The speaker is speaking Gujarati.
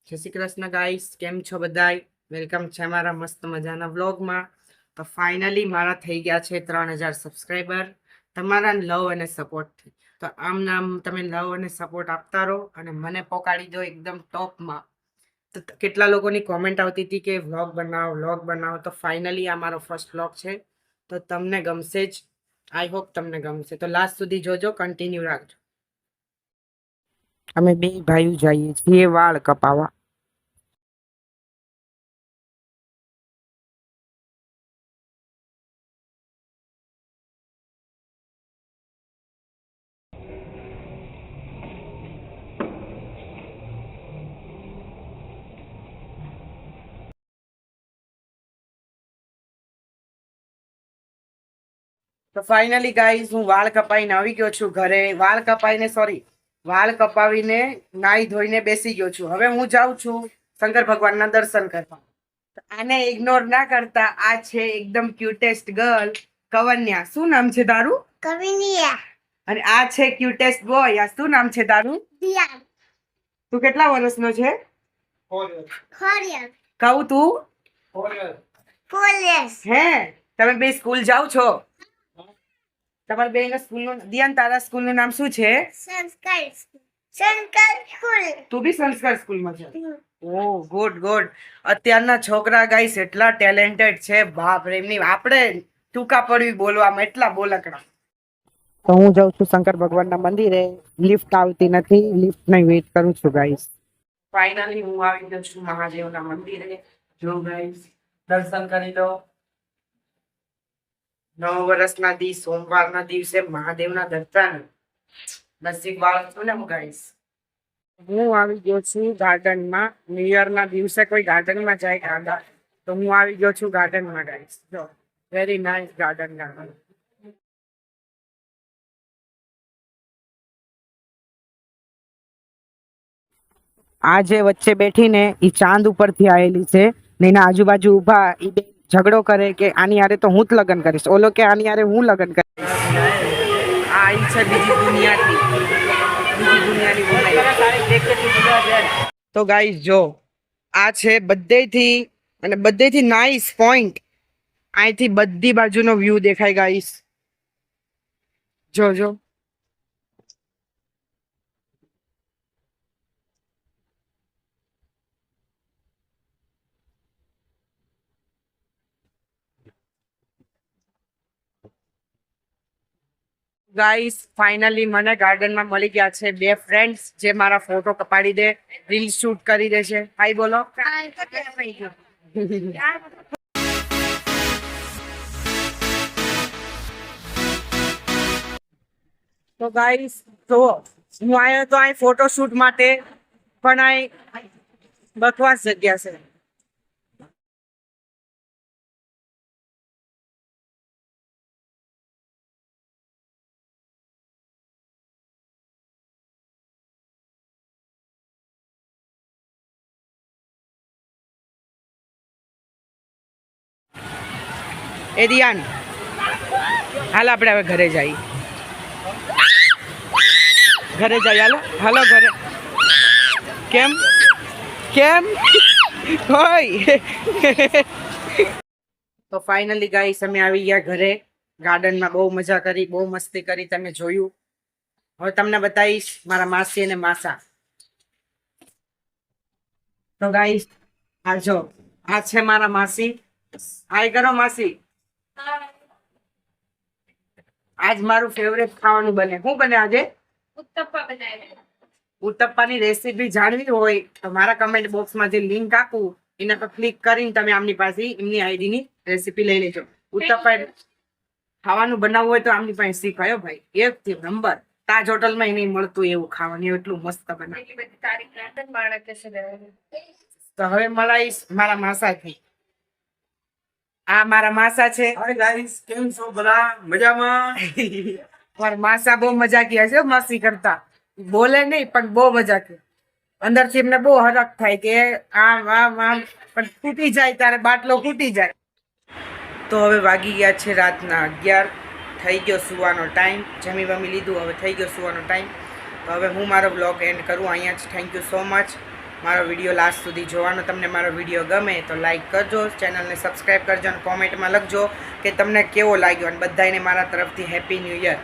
જય શ્રી કૃષ્ણ ગાઈસ, કેમ છો બધાય? વેલકમ છે મારા મસ્ત મજાના વ્લોગમાં. તો ફાઇનલી મારા થઈ ગયા છે 3000 સબસ્ક્રાઈબર તમારા લવ અને સપોર્ટથી. તો આમ નામ તમે લવ અને સપોર્ટ આપતા રહો અને મને પહોંચાડી દો એકદમ ટોપમાં. તો કેટલા લોકોની કોમેન્ટ આવતી હતી કે વ્લોગ બનાવો. તો ફાઇનલી આ મારો ફર્સ્ટ વ્લોગ છે, તો તમને ગમશે જ. આઈ હોપ તમને ગમશે. તો લાસ્ટ સુધી જોજો, કન્ટિન્યુ રાખજો. અમે બે ભાઈઓ જઈએ છીએ વાળ કપાવવા. તો ફાઇનલી ગાઈઝ, હું વાળ કપાઈને આવી ગયો છું ઘરે. વાળ કપાવીને નાઈ ધોઈને બેસી ગયો છું. હવે હું જાઉં છું શંકર ભગવાનના દર્શન કરવા. આને ઇગ્નોર ના કરતા, આ છે એકદમ ક્યુટેસ્ટ ગર્લ, કવન્યા. શું નામ છે તારું? કવિનિયા. અને આ છે ક્યુટેસ્ટ બોય. આ શું નામ છે તારું? દિયા. તું કેટલા વર્ષનો છે? ખોરિયર. કહું તું? પોલીસ. હે, તમે બે સ્કૂલ જાઓ છો? તમારા બે સ્કૂલનું દિયાન, તારા સ્કૂલનું નામ શું છે? સંસ્કાર સ્કૂલ. તું બી સંસ્કાર સ્કૂલમાં છે? ઓ ગુડ ગુડ. અત્યારના છોકરા ગાઈસ એટલા ટેલેન્ટેડ છે, બાપ રે. એમની આપણે ટૂંકા પડવી બોલવામાં, એટલા બોલકડા. તો હું જાઉં છું શંકર ભગવાનના મંદિરે. લિફ્ટ આવતી નથી, લિફ્ટ ની વેઇટ કરું છું ગાઈસ. ફાઇનલી હું આવી ગયો છું મહાદેવના મંદિરે. જો ગાઈસ, દર્શન કરી લો. 9 વર્ષના દિવસ, સોમવારના દિવસે મહાદેવના દર્શન. નસીબ વાળો છું ને હું ગાઈસ. હું આવી ગયો છું ગાર્ડનમાં. ન્યુ યર ના દિવસે કોઈ ગાર્ડનમાં જાય ગાંડા, તો હું આવી ગયો છું ગાર્ડનમાં ગાઈસ. જો વેરી નાઇસ ગાર્ડન. આ જે વચ્ચે બેઠીને એ ચાંદ ઉપરથી આવેલી છે ને એના આજુબાજુ ઊભા એ બે ઝઘડો કરે કે આની હારે તો હું જ લગ્ન કરીશ, ઓલો કે આની હારે હું લગ્ન કરીશ. આ ઈ છે બીજી દુનિયાની. તો ગાઈસ જો, આ છે બધેથી નાઇસ પોઈન્ટ. અહીંથી બધી બાજુનો વ્યૂ દેખાય ગાઈસ. જો ગાઈસ, ફાઇનલી મને ગાર્ડનમાં મળી ગયા છે બે ફ્રેન્ડ્સ જે મારા ફોટો કપાડી દે, રીલ શૂટ કરી દે છે. હાય બોલો. તો ગાઈસ જો, હું આવ્યો તો અહીં ફોટો શૂટ માટે, પણ અહીં બકવાસ જગ્યા છે. એ દિયાન, હાલ આપણે હવે ઘરે જઈએ. હાલો ઘરે. કેમ હોય? તો ફાઇનલી ગાઈસ, અમે આવી ગયા ઘરે. ગાર્ડનમાં બહુ મજા કરી, બહુ મસ્તી કરી, તમે જોયું. હવે તમને બતાવીશ મારા માસી અને માસા. તો ગાઈસ, આ જો, આ છે મારા માસી. હાય કરો માસી. આજ મારું ફેવરેટ ખાવાનું બને. શું બને આજે? ઉત્તપ્પાની રેસીપી જાણવી હોય તો મારા કમેન્ટ બોક્સમાં જે લિંક આપું એના પર ક્લિક કરીને તમે આમની પાસે એમની આઈડીની રેસીપી લઈ લેજો. ઉત્તપ્પા ખાવાનું બનાવવું હોય તો આમની પાસે શીખાયો ભાઈ. એકથી નંબર. તાજ હોટલમાં નહીં મળતું એવું ખાવાનું, એટલું મસ્ત બનાવે. તો હવે મળાઈશ મારા માસાથી. આ મારા માસા છે. કેમ છો બધા? મજામાં? મારા માસા બહુ મજાકિયા છે, મસ્તી કરતા. બોલે નહીં પણ બહુ મજાકિયા. અંદરથી એમને બહુ હરખ થાય કે આમ પણ તૂટી જાય ત્યારે બાટલો ફૂટી જાય. તો હવે વાગી ગયા છે રાતના 11. થઈ ગયો સુવાનો ટાઈમ. જમી બમી લીધું, હવે થઈ ગયો સુવાનો ટાઈમ. તો હવે હું મારો બ્લોગ એન્ડ કરું અહીંયા જ. Thank you so much. મારો વિડીયો લાસ્ટ સુધી જોવાનો. તમને મારો વિડીયો ગમે તો લાઈક કરજો, ચેનલને સબસ્ક્રાઈબ કરજો અને કોમેન્ટમાં લખજો કે તમને કેવો લાગ્યો. અને બધાને મારા તરફથી હેપી ન્યૂ યર.